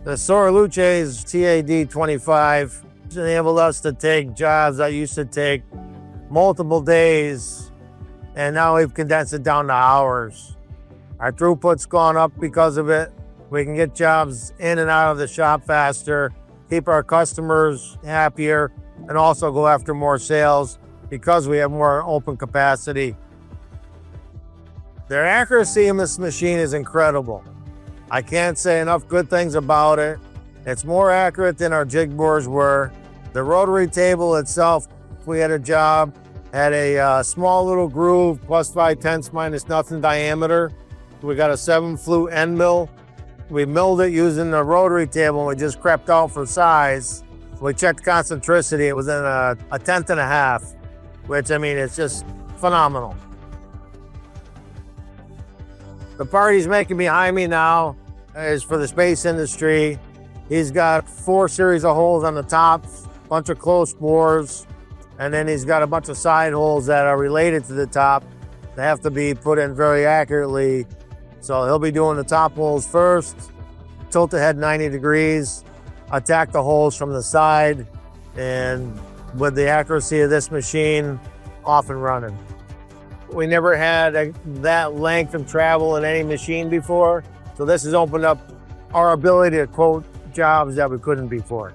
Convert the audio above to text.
The Soraluce TAD25 enabled us to take jobs that used to take multiple days, and now we've condensed it down to hours. Our throughput's gone up because of it. We can get jobs in and out of the shop faster, keep our customers happier, and also go after more sales because we have more open capacity. Their accuracy in this machine is incredible. I can't say enough good things about it. It's more accurate than our jig bores were. The rotary table itself, if we had a job, had a small little groove, +5/10 minus nothing diameter. We got a 7-flute end mill. We milled it using the rotary table, and we just crept out for size. We checked concentricity, it was in a 1/10.5, which, I mean, it's just phenomenal. The part he's making behind me now is for the space industry. He's got 4 series of holes on the top, a bunch of close bores, and then he's got a bunch of side holes that are related to the top. They have to be put in very accurately. So he'll be doing the top holes first, tilt the head 90 degrees, attack the holes from the side, and with the accuracy of this machine, off and running. We never had that length of travel in any machine before, so this has opened up our ability to quote jobs that we couldn't before.